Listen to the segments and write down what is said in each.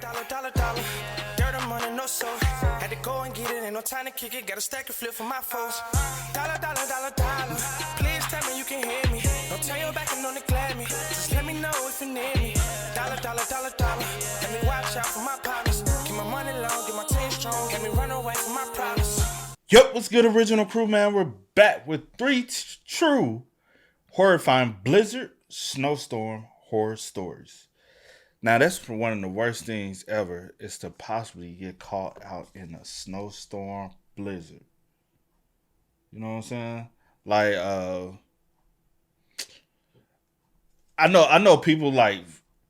Dollar. Dirt on money, no soul. Had to go and get it, ain't no time to kick it. Got a stack and flip for my foes. Dollar. Please tell me you can hear me. Don't turn your back and don't neglect me. Just let me know if you need me. Dollar. Let me watch out for my partners. Keep my money long, get my team strong. Let me run away from my problems. Yep, what's good, original crew, man? We're back with three true horrifying blizzard snowstorm horror stories. Now, that's one of the worst things ever, is to possibly get caught out in a snowstorm blizzard. You know what I'm saying? Like, I know people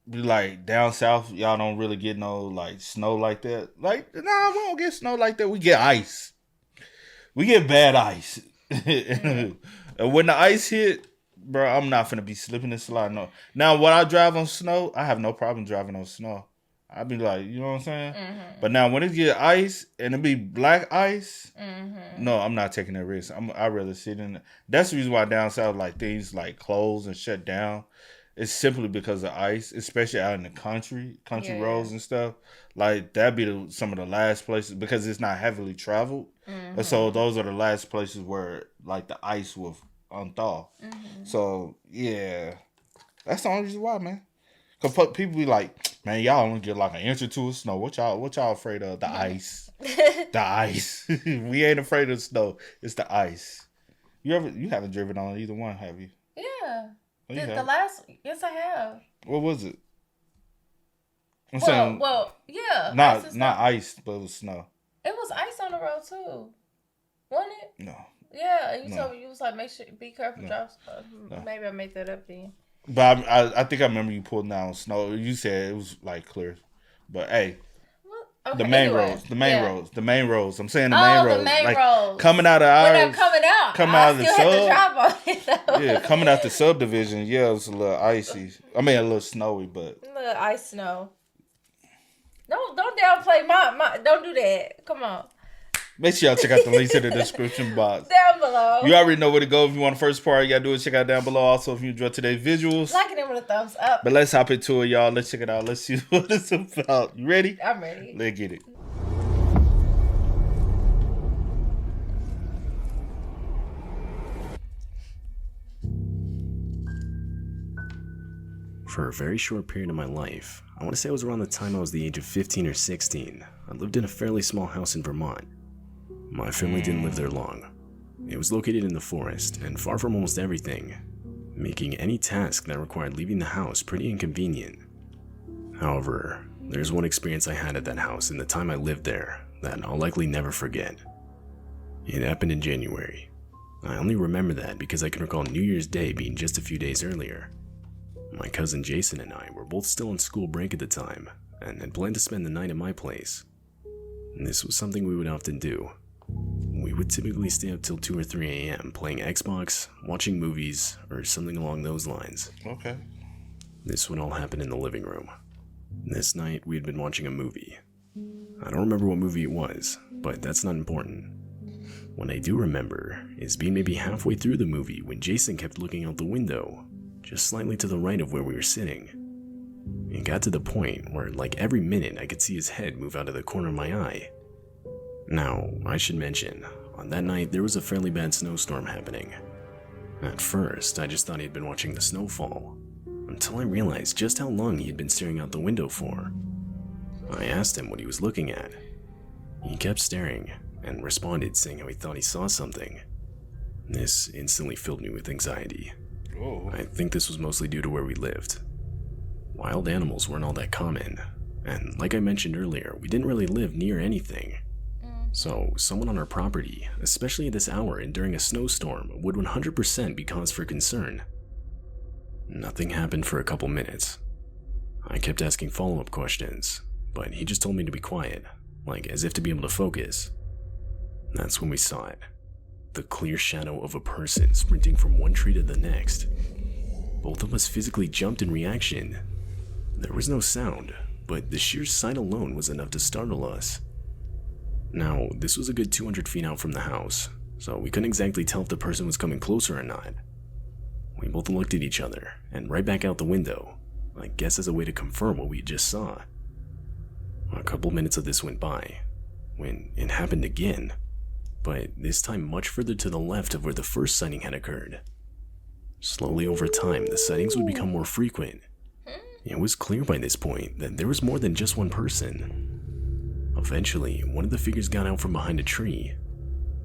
be like down south, y'all don't really get no like snow like that. Like, nah, we don't get snow like that. We get ice. We get bad ice. And when the ice hit, bro, I'm not finna be slipping and sliding. No. Now, when I drive on snow, I have no problem driving on snow. I be like, you know what I'm saying? Mm-hmm. But now, when it get ice and it be black ice, no, I'm not taking that risk. I'd rather sit in it. That's the reason why down south, like, things like close and shut down. It's simply because of ice, especially out in the country roads and stuff. Like, that'd be some of the last places, because it's not heavily traveled. Mm-hmm. And so those are the last places where, like, the ice will unthaw. Mm-hmm. So, yeah. That's the only reason why, man. Because people be like, man, y'all only get like an inch or two of snow. What y'all afraid of? The ice. The ice. We ain't afraid of snow. It's the ice. You haven't driven on either one, have you? Yeah. The last, yes, I have. What was it? Well, yeah. Not ice, but it was snow. It was ice on the road too, wasn't it? No. Yeah, you told me, you was like, make sure, be careful, drop stuff. Maybe I made that up then. But I think I remember you pulling down snow. You said it was like clear, but hey. Okay, the main roads. I'm saying the main roads. The main like, roads. Coming out of ours. When they're coming out. Coming out of the sub. To drive on it, yeah, coming out the subdivision. Yeah, it was a little icy. I mean, a little snowy, but. A little ice snow. Don't downplay my. Don't do that. Come on. Make sure y'all check out the links in the description box. Down below. You already know where to go if you want the first part. You gotta do is check out down below. Also, if you enjoyed today's visuals. Like it with a thumbs up. But let's hop into it, y'all. Let's check it out. Let's see what it's about. You ready? I'm ready. Let's get it. For a very short period of my life, I want to say it was around the time I was the age of 15 or 16, I lived in a fairly small house in Vermont. My family didn't live there long. It was located in the forest and far from almost everything, making any task that required leaving the house pretty inconvenient. However, there's one experience I had at that house in the time I lived there that I'll likely never forget. It happened in January. I only remember that because I can recall New Year's Day being just a few days earlier. My cousin Jason and I were both still on school break at the time and had planned to spend the night at my place. This was something we would often do. We would typically stay up till 2 or 3 a.m. playing Xbox, watching movies, or something along those lines. Okay. This would all happen in the living room. This night, we had been watching a movie. I don't remember what movie it was, but that's not important. What I do remember is being maybe halfway through the movie when Jason kept looking out the window, just slightly to the right of where we were sitting. It got to the point where, like, every minute I could see his head move out of the corner of my eye. Now, I should mention, on that night there was a fairly bad snowstorm happening. At first, I just thought he had been watching the snowfall, until I realized just how long he had been staring out the window for. I asked him what he was looking at. He kept staring, and responded saying how he thought he saw something. This instantly filled me with anxiety. Whoa. I think this was mostly due to where we lived. Wild animals weren't all that common, and like I mentioned earlier, we didn't really live near anything. So someone on our property, especially at this hour and during a snowstorm, would 100% be cause for concern. Nothing happened for a couple minutes. I kept asking follow-up questions, but he just told me to be quiet, like as if to be able to focus. That's when we saw it. The clear shadow of a person sprinting from one tree to the next. Both of us physically jumped in reaction. There was no sound, but the sheer sight alone was enough to startle us. Now, this was a good 200 feet out from the house, so we couldn't exactly tell if the person was coming closer or not. We both looked at each other, and right back out the window, I guess as a way to confirm what we just saw. couple minutes of this went by, when it happened again, but this time much further to the left of where the first sighting had occurred. Slowly over time, the sightings would become more frequent. It was clear by this point that there was more than just one person. Eventually, one of the figures got out from behind a tree,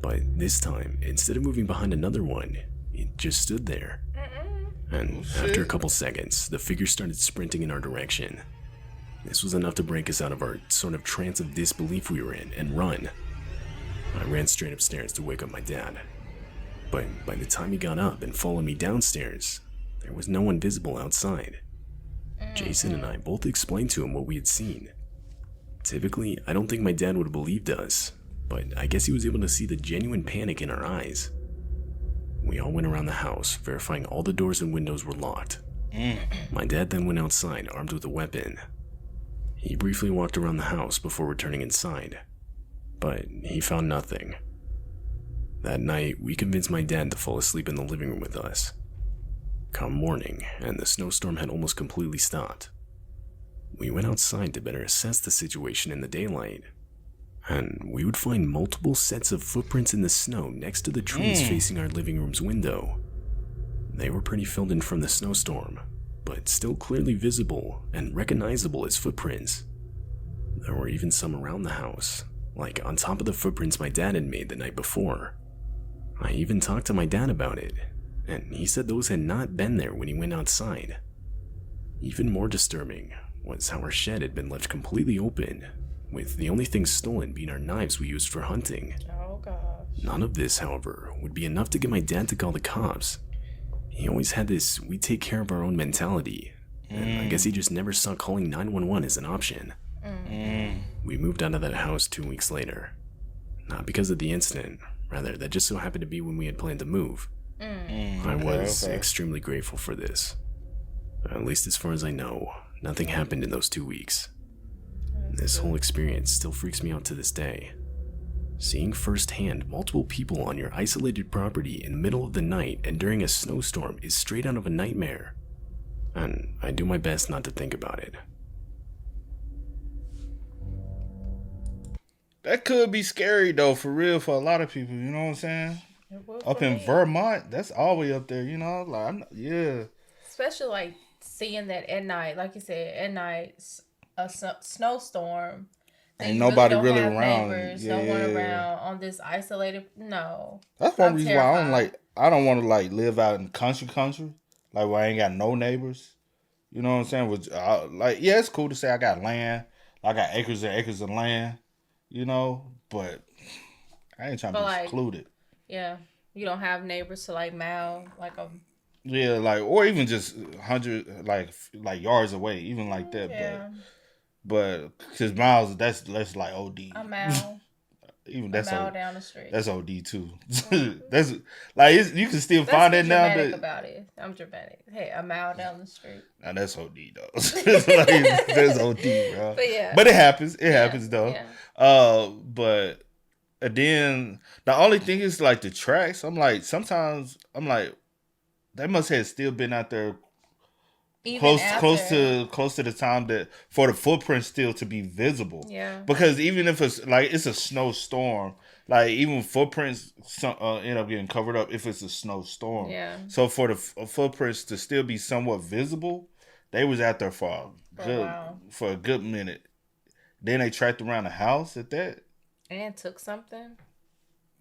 but this time, instead of moving behind another one, it just stood there. And after a couple seconds, the figure started sprinting in our direction. This was enough to break us out of our sort of trance of disbelief we were in and run. I ran straight upstairs to wake up my dad. But by the time he got up and followed me downstairs, there was no one visible outside. Jason and I both explained to him what we had seen. Typically, I don't think my dad would have believed us, but I guess he was able to see the genuine panic in our eyes. We all went around the house, verifying all the doors and windows were locked. My dad then went outside, armed with a weapon. He briefly walked around the house before returning inside, but he found nothing. That night, we convinced my dad to fall asleep in the living room with us. Come morning, and the snowstorm had almost completely stopped. We went outside to better assess the situation in the daylight, and we would find multiple sets of footprints in the snow next to the trees facing our living room's window. They were pretty filled in from the snowstorm, but still clearly visible and recognizable as footprints. There were even some around the house, like on top of the footprints my dad had made the night before. I even talked to my dad about it, and he said those had not been there when he went outside. Even more disturbing was how our shed had been left completely open, with the only things stolen being our knives we used for hunting. Oh gosh. None of this, however, would be enough to get my dad to call the cops. He always had this we take care of our own mentality, and I guess he just never saw calling 911 as an option. We moved out of that house 2 weeks later. Not because of the incident, rather that just so happened to be when we had planned to move. I was extremely grateful for this. At least as far as I know, nothing happened in those 2 weeks. This whole experience still freaks me out to this day. Seeing firsthand multiple people on your isolated property in the middle of the night and during a snowstorm is straight out of a nightmare. And I do my best not to think about it. That could be scary though, for real, for a lot of people. You know what I'm saying? Up in Vermont, that's all the way up there. You know, like yeah. Especially like seeing that at night, like you said, at night, a snowstorm. Ain't nobody really have around. Neighbors, no one around on this isolated. No, that's one reason why I don't want to like live out in country, like where I ain't got no neighbors. You know what I'm saying? Which, like, yeah, it's cool to say I got land, I got acres and acres of land. You know, but I ain't trying to be secluded. Yeah, you don't have neighbors to like mow like a. Yeah, like or even just 100 like yards away, even like that. Yeah. But because miles, that's like OD. A mile. Even that's a mile down the street. That's OD too. That's like you can still find it now. That's about it. I'm dramatic. Hey, a mile down the street. Now that's OD though. Like, that's OD, bro. But yeah. But it happens. It happens though. Yeah. But then the only thing is like the tracks. Sometimes I'm like, they must have still been out there. Close to the time that for the footprints still to be visible. Yeah. Because even if it's like it's a snowstorm, like even footprints end up getting covered up if it's a snowstorm. Yeah. So for the footprints to still be somewhat visible, they was out there for a good minute. Then they tracked around the house at that. And took something.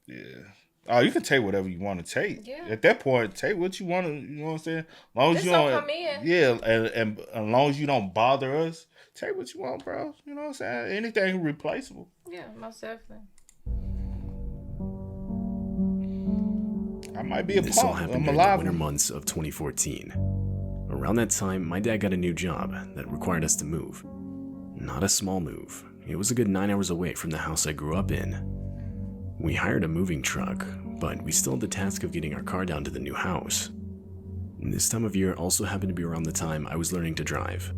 Yeah. Oh, you can take whatever you want to take. Yeah. At that point, take what you want to. You know what I'm saying? As long as you don't come in. Yeah, and as long as you don't bother us, take what you want, bro. You know what I'm saying? Anything replaceable. Yeah, most definitely. I might be a This all happened during the winter months of 2014. Around that time, my dad got a new job that required us to move. Not a small move. It was a good 9 hours away from the house I grew up in. We hired a moving truck, but we still had the task of getting our car down to the new house. This time of year also happened to be around the time I was learning to drive.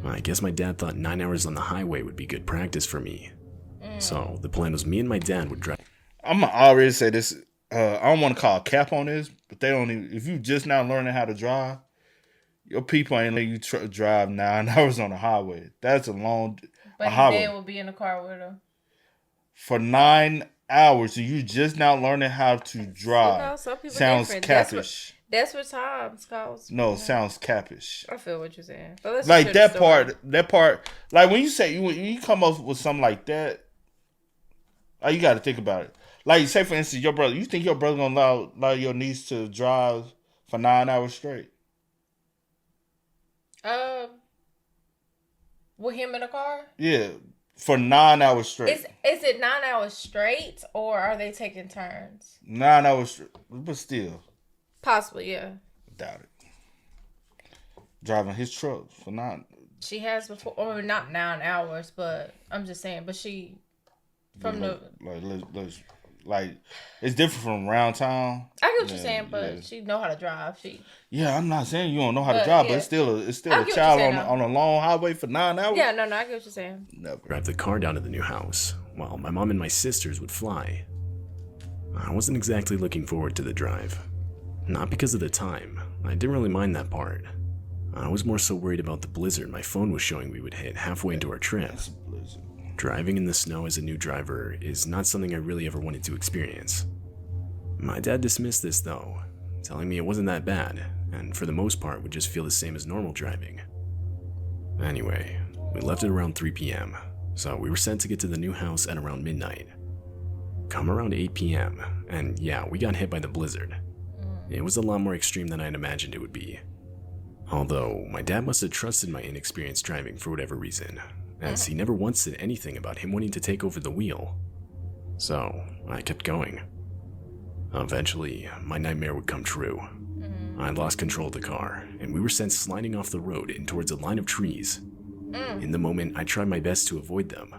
I guess my dad thought 9 hours on the highway would be good practice for me. So the plan was me and my dad would drive. I'm gonna already say this. I don't want to call a cap on this, but they don't even. If you just now learning how to drive, your people ain't letting you drive 9 hours on the highway. That's a long. But his dad would be in the car with her. For 9 hours, so you just now learning how to drive. You know, some people sounds different. capish. That's what time calls. No, sounds capish. I feel what you're saying. But let's like that part, like when you say when you come up with something like that, like you got to think about it. Like say for instance, your brother. You think your brother gonna allow your niece to drive for 9 hours straight? With him in the car? Yeah, for 9 hours straight. Is it 9 hours straight, or are they taking turns? 9 hours straight, but still. Possibly, yeah. Doubt it. Driving his truck for 9. She has before, or not 9 hours, but I'm just saying. But she from like it's different from around town. I get what you're saying, but she know how to drive. I'm not saying you don't know how to drive, but it's still a child on a long highway for 9 hours. Yeah, no, I get what you're saying. Never. Drive the car down to the new house while my mom and my sisters would fly. I wasn't exactly looking forward to the drive. Not because of the time. I didn't really mind that part. I was more so worried about the blizzard my phone was showing we would hit halfway into our trip. Driving in the snow as a new driver is not something I really ever wanted to experience. My dad dismissed this though, telling me it wasn't that bad, and for the most part would just feel the same as normal driving. Anyway, we left at around 3 p.m., so we were set to get to the new house at around midnight. Come around 8 p.m., and yeah, we got hit by the blizzard. It was a lot more extreme than I'd imagined it would be. Although, my dad must have trusted my inexperienced driving for whatever reason, as he never once said anything about him wanting to take over the wheel. So, I kept going. Eventually, my nightmare would come true. I lost control of the car, and we were sent sliding off the road in towards a line of trees. In the moment, I tried my best to avoid them,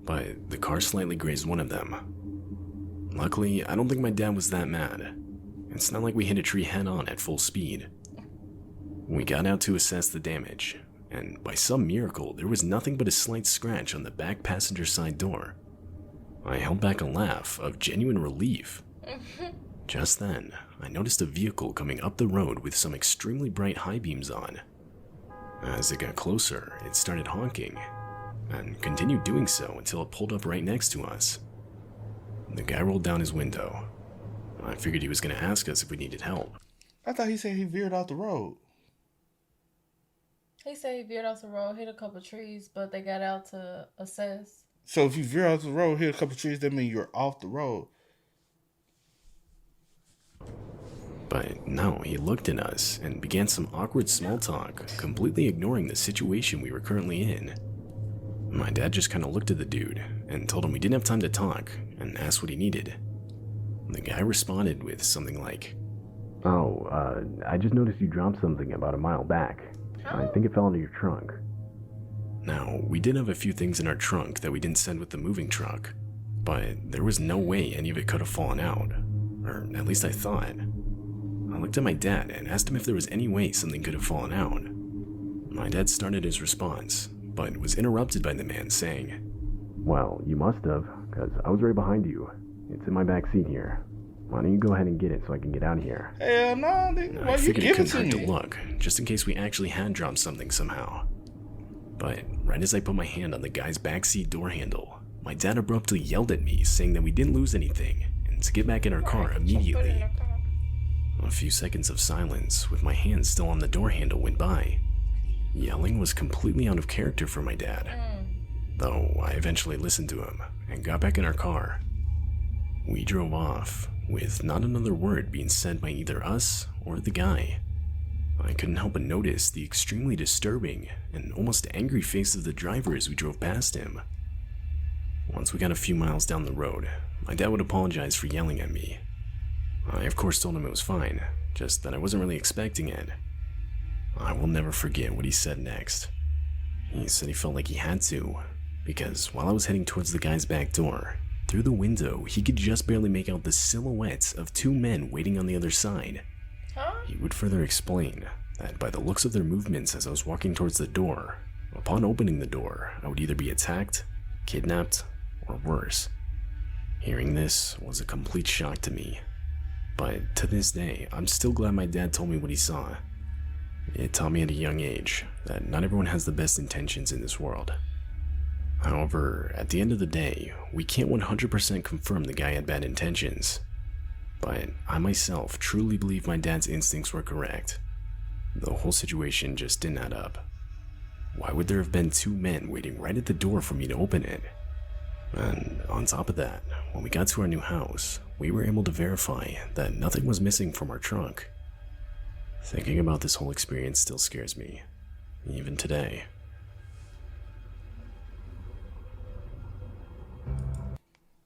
but the car slightly grazed one of them. Luckily, I don't think my dad was that mad. It's not like we hit a tree head-on at full speed. We got out to assess the damage, and by some miracle, there was nothing but a slight scratch on the back passenger side door. I held back a laugh of genuine relief. Just then, I noticed a vehicle coming up the road with some extremely bright high beams on. As it got closer, it started honking, and continued doing so until it pulled up right next to us. The guy rolled down his window. I figured he was going to ask us if we needed help. I thought he said he veered off the road. He said he veered off the road, hit a couple trees, but they got out to assess. So if you veer off the road, hit a couple trees, that means you're off the road. But no, he looked at us and began some awkward small talk, completely ignoring the situation we were currently in. My dad just kind of looked at the dude and told him we didn't have time to talk and asked what he needed. The guy responded with something like, I just noticed you dropped something about a mile back. I think it fell into your trunk. Now, we did have a few things in our trunk that we didn't send with the moving truck, but there was no way any of it could have fallen out, or at least I thought. I looked at my dad and asked him if there was any way something could have fallen out. My dad started his response, but was interrupted by the man saying, Well, you must have, because I was right behind you. It's in my back seat here. Why don't you go ahead and get it so I can get out of here? Hell no, why I you figured it giving couldn't to hurt me? to look, just in case we actually had dropped something somehow. But right as I put my hand on the guy's backseat door handle, my dad abruptly yelled at me, saying that we didn't lose anything, and to get back in our car immediately. A few seconds of silence, with my hand still on the door handle, went by. Yelling was completely out of character for my dad, though I eventually listened to him and got back in our car. We drove off, with not another word being said by either us or the guy. I couldn't help but notice the extremely disturbing and almost angry face of the driver as we drove past him. Once we got a few miles down the road, my dad would apologize for yelling at me. I of course told him it was fine, just that I wasn't really expecting it. I will never forget what he said next. He said he felt like he had to, because while I was heading towards the guy's back door, through the window he could just barely make out the silhouettes of two men waiting on the other side. He would further explain that by the looks of their movements as I was walking towards the door, upon opening the door, I would either be attacked, kidnapped, or worse. Hearing this was a complete shock to me, but to this day, I'm still glad my dad told me what he saw. It taught me at a young age that not everyone has the best intentions in this world. However, at the end of the day, we can't 100% confirm the guy had bad intentions. But I myself truly believe my dad's instincts were correct. The whole situation just didn't add up. Why would there have been 2 men waiting right at the door for me to open it? And on top of that, when we got to our new house, we were able to verify that nothing was missing from our trunk. Thinking about this whole experience still scares me, even today.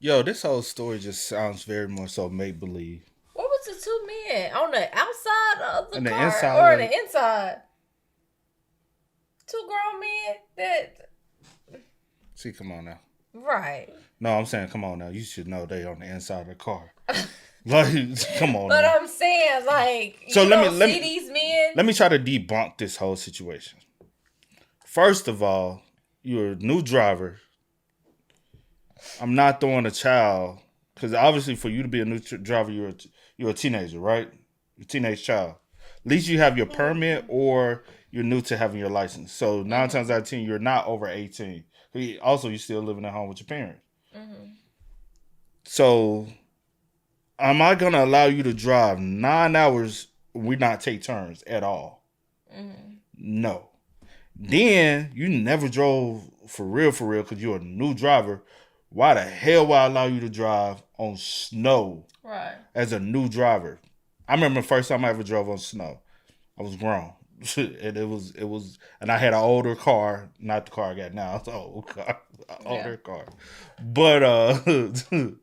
Yo, this whole story just sounds very more so make-believe. What was the 2 men? On the outside of the And the car inside or of the inside? 2 grown men that... See, come on now. Right. No, I'm saying, come on now. You should know they on the inside of the car. Like, come on But now. I'm saying, like, So you let don't me- see these men. Let me try to debunk this whole situation. First of all, you're a new driver. I'm not throwing a child, because obviously for you to be a new driver, you're a teenager, right? You're a teenage child. At least you have your permit or you're new to having your license. So 9 times out of 10, you're not over 18. Also, you're still living at home with your parents. So am I going to allow you to drive 9 hours when we not take turns at all? No. Then you never drove for real, because you're a new driver. Why the hell would I allow you to drive on snow Right. as a new driver? I remember the first time I ever drove on snow. I was grown. And it was, and I had an older car, not the car I got now. It's an old car, older car. But, and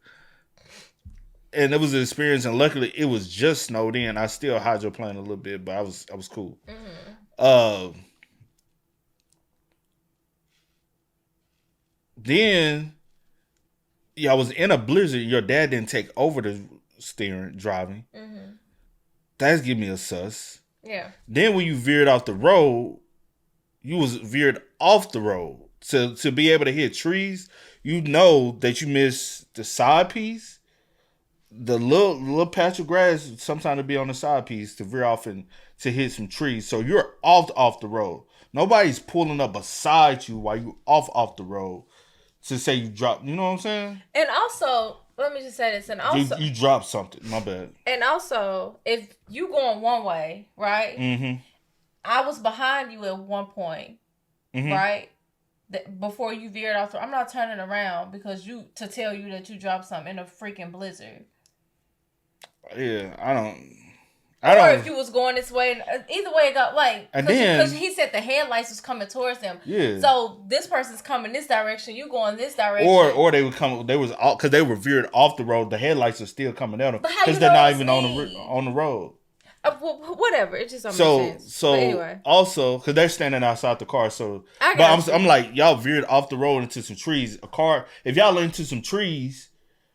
it was an experience, and luckily it was just snowed in. I still hydroplaned a little bit, but I was cool. Then, I was in a blizzard. Your dad didn't take over the steering, driving. That's giving me a sus. Yeah. Then when you veered off the road, you was veered off the road. To be able to hit trees, you know that you missed the side piece. The little patch of grass sometimes to be on the side piece to veer off and to hit some trees. So you're off the road. Nobody's pulling up beside you while you off the road to say you dropped. You know what I'm saying? And also, let me just say this. And also, You dropped something. My bad. and also, if you going one way, right? Mm-hmm. I was behind you at one point, right? Before you veered off, I'm not turning around because to tell you that you dropped something in a freaking blizzard. Yeah, I don't. Or if you was going this way, either way it got like, And then- because he said the headlights was coming towards them. Yeah. So this person's coming this direction, you going this direction. Or they would come. They was because they were veered off the road. The headlights are still coming at them But how you because they're know not it's even me? on the road. Whatever, it just don't make sense. So But anyway, also because they're standing outside the car. So I but got you. I'm like, y'all veered off the road into some trees. A car, if y'all into some trees,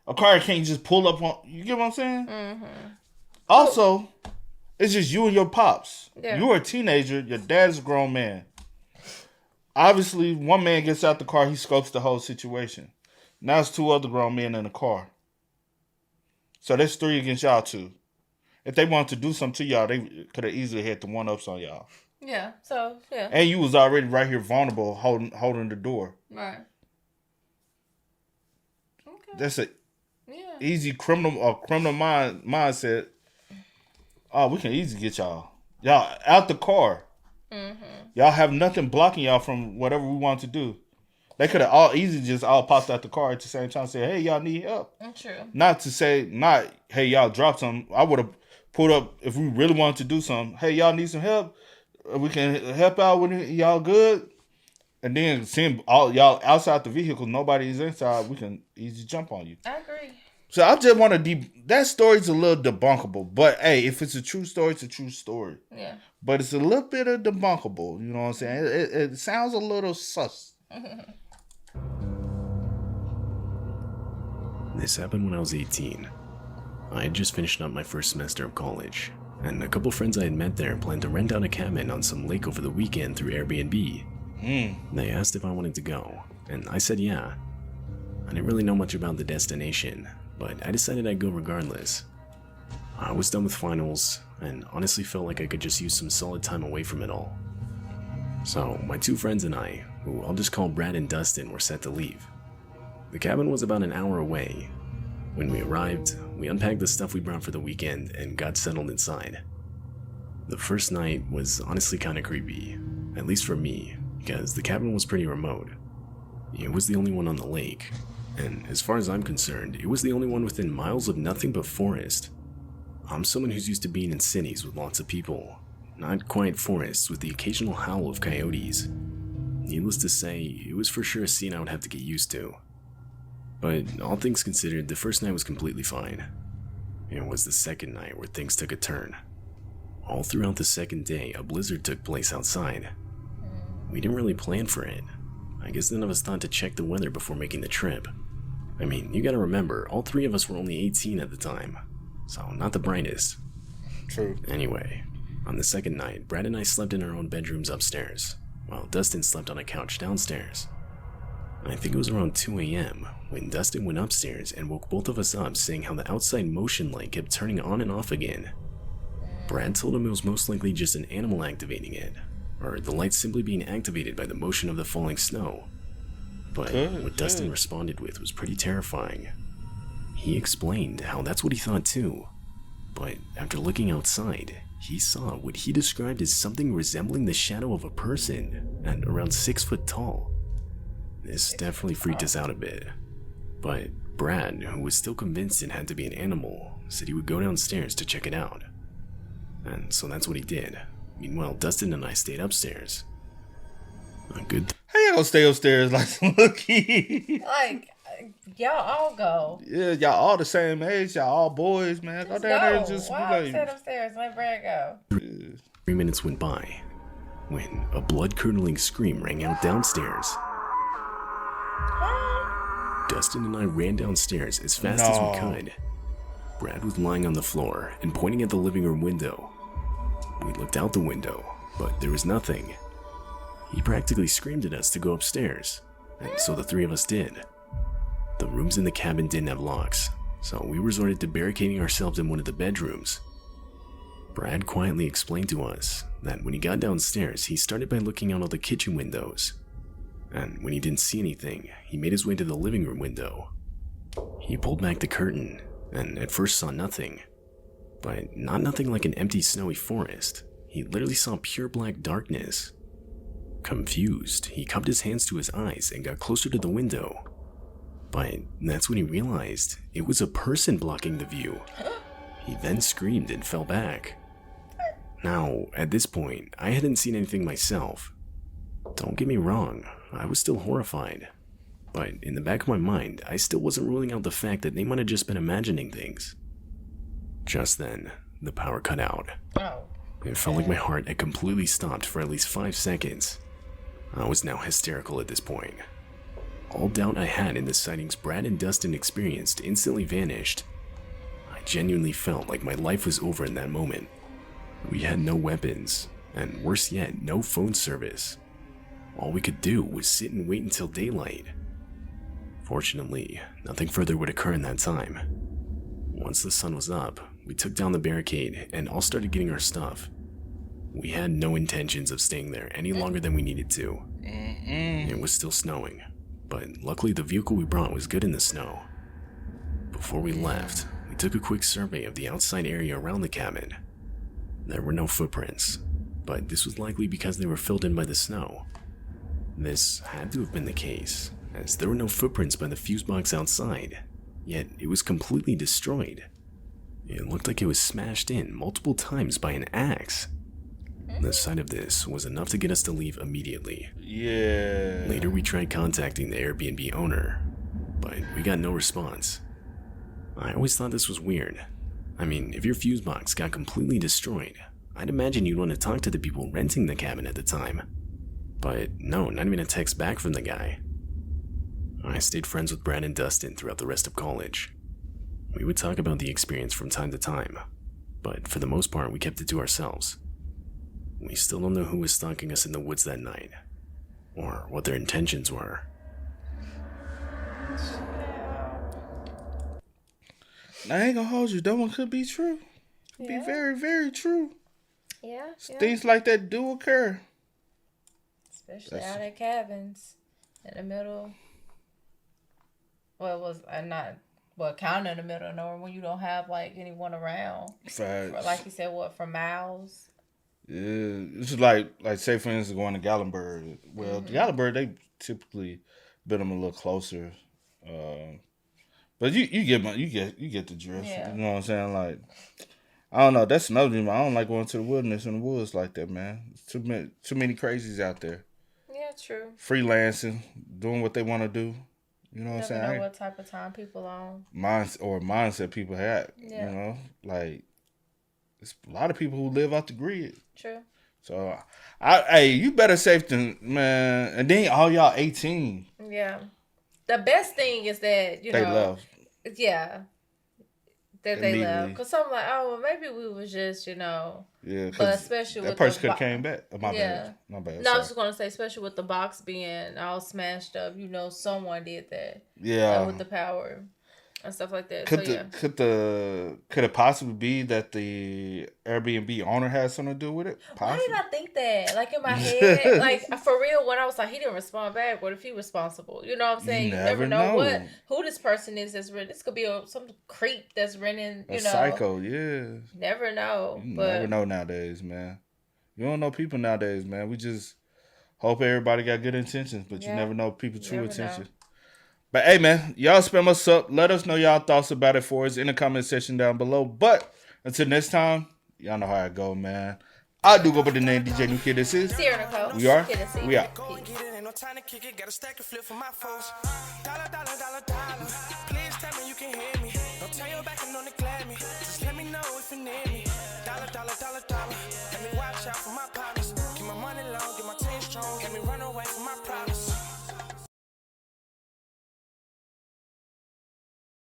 a car can't just pull up on. You get what I'm saying? Also, it's just you and your pops. Yeah. You're a teenager. Your dad's a grown man. Obviously, one man gets out the car. He scopes the whole situation. Now it's 2 other grown men in the car. So that's 3 against y'all 2. If they wanted to do something to y'all, they could have easily had the 1-ups on y'all. yeah. So yeah, And you was already right here vulnerable, holding the door. right. Okay. That's a Yeah. easy criminal mindset. Oh, we can easily get y'all out the car. Y'all have nothing blocking y'all from whatever we want to do. They could have all easily just all popped out the car at the same time and said, hey, y'all need help. True. Not to say, hey, y'all dropped something. I would have pulled up if we really wanted to do something. Hey, y'all need some help? We can help out with it. Y'all good? And then seeing all y'all outside the vehicle, nobody's inside, we can easily jump on you. I agree. So I just want to that story's a little debunkable. But hey, if it's a true story, it's a true story. Yeah. But it's a little bit of debunkable. You know what I'm saying? It sounds a little sus. This happened when I was 18. I had just finished up my first semester of college, and a couple friends I had met there planned to rent out a cabin on some lake over the weekend through Airbnb. They asked if I wanted to go, and I said yeah. I didn't really know much about the destination, but I decided I'd go regardless. I was done with finals, and honestly felt like I could just use some solid time away from it all. So my 2 friends and I, who I'll just call Brad and Dustin, were set to leave. The cabin was about an hour away. When we arrived, we unpacked the stuff we brought for the weekend and got settled inside. The first night was honestly kind of creepy, at least for me, because the cabin was pretty remote. It was the only one on the lake, and as far as I'm concerned, it was the only one within miles of nothing but forest. I'm someone who's used to being in cities with lots of people, not quiet forests with the occasional howl of coyotes. Needless to say, it was for sure a scene I would have to get used to. But all things considered, the first night was completely fine. It was the second night where things took a turn. All throughout the second day, a blizzard took place outside. We didn't really plan for it. I guess none of us thought to check the weather before making the trip. I mean, you gotta remember, all three of us were only 18 at the time, so not the brightest. True. Anyway, on the second night, Brad and I slept in our own bedrooms upstairs, while Dustin slept on a couch downstairs. I think it was around 2 a.m. when Dustin went upstairs and woke both of us up saying how the outside motion light kept turning on and off again. Brad told him it was most likely just an animal activating it, or the light simply being activated by the motion of the falling snow. But what Dustin responded with was pretty terrifying. He explained how that's what he thought too, but after looking outside, he saw what he described as something resembling the shadow of a person and around 6 foot tall. This definitely freaked us out a bit, but Brad, who was still convinced it had to be an animal, said he would go downstairs to check it out. And so that's what he did. Meanwhile, Dustin and I stayed upstairs. A good How y'all gonna stay upstairs like some little kids? Like, y'all all go. Yeah, y'all all the same age. Y'all all boys, man. Go down there and just Why be sit like, upstairs? Let Brad go. 3 minutes went by when a blood-curdling scream rang out downstairs. Dustin and I ran downstairs as fast as we could. Brad was lying on the floor and pointing at the living room window. We looked out the window, but there was nothing. He practically screamed at us to go upstairs, and so the three of us did. The rooms in the cabin didn't have locks, so we resorted to barricading ourselves in one of the bedrooms. Brad quietly explained to us that when he got downstairs, he started by looking out all the kitchen windows, and when he didn't see anything, he made his way to the living room window. He pulled back the curtain, and at first saw nothing, but not nothing like an empty snowy forest. He literally saw pure black darkness. Confused, he cupped his hands to his eyes and got closer to the window. But that's when he realized it was a person blocking the view. He then screamed and fell back. Now, at this point, I hadn't seen anything myself. Don't get me wrong, I was still horrified. But in the back of my mind, I still wasn't ruling out the fact that they might have just been imagining things. Just then, the power cut out. Oh. It felt like my heart had completely stopped for at least 5 seconds. I was now hysterical at this point. All doubt I had in the sightings Brad and Dustin experienced instantly vanished. I genuinely felt like my life was over in that moment. We had no weapons, and worse yet, no phone service. All we could do was sit and wait until daylight. Fortunately, nothing further would occur in that time. Once the sun was up, we took down the barricade and all started getting our stuff. We had no intentions of staying there any longer than we needed to. It was still snowing, but luckily the vehicle we brought was good in the snow. Before we left, we took a quick survey of the outside area around the cabin. There were no footprints, but this was likely because they were filled in by the snow. This had to have been the case, as there were no footprints by the fuse box outside, yet it was completely destroyed. It looked like it was smashed in multiple times by an axe. The sight of this was enough to get us to leave immediately. yeah. Later we tried contacting the Airbnb owner, but we got no response. I always thought this was weird. I mean, if your fuse box got completely destroyed, I'd imagine you'd want to talk to the people renting the cabin at the time. But no, not even a text back from the guy. I stayed friends with Brad and Dustin throughout the rest of college. We would talk about the experience from time to time, but for the most part we kept it to ourselves. We still don't know who was stalking us in the woods that night, or what their intentions were. I ain't gonna hold you. That one could be true. Could be very, very true. Yeah. Things like that do occur. Especially out at cabins in the middle. Well, it was not kind of in the middle of nowhere when you don't have like anyone around. Facts. For, like you said, for miles. Yeah, it's like say for instance going to Gatlinburg. Well, Gatlinburg they typically build them a little closer, but you get the drift. Yeah. You know what I'm saying? Like I don't know. That's another reason I don't like going to the wilderness and the woods like that, man. It's too many crazies out there. Yeah, true. Freelancing, doing what they want to do. You know what I'm saying? Never know what type of time people on. Mindset people have. Yeah. You know, like it's a lot of people who live off the grid. True. So, hey, you better safe than man. And then all y'all 18. Yeah. The best thing is that They love. Yeah. That they love. Immediately. Because I'm like, oh, well, maybe we was just, Yeah, but because especially that with person the could have came back. My bad. No, I was Sorry. just gonna say, especially with the box being all smashed up, someone did that. Yeah. With the power and stuff like that. Could it possibly be that the Airbnb owner has something to do with it? Why did I think that? Like in my head, like for real, when I was like, he didn't respond back. What if he responsible? You know what I'm saying? You never know who this person is that's renting. This could be some creep that's renting. A psycho, yeah. Never know. Never know nowadays, man. You don't know people nowadays, man. We just hope everybody got good intentions, but you never know people's true intentions. But hey, man, y'all spam us up. Let us know y'all thoughts about it for us in the comment section down below. But until next time, y'all know how it go, man. I do go by the name DJ New Kid. This is Sierra Nicole. We are. We out. Go and get it, ain't no time to kick it. Got a stack of flip for my foes. Dollar.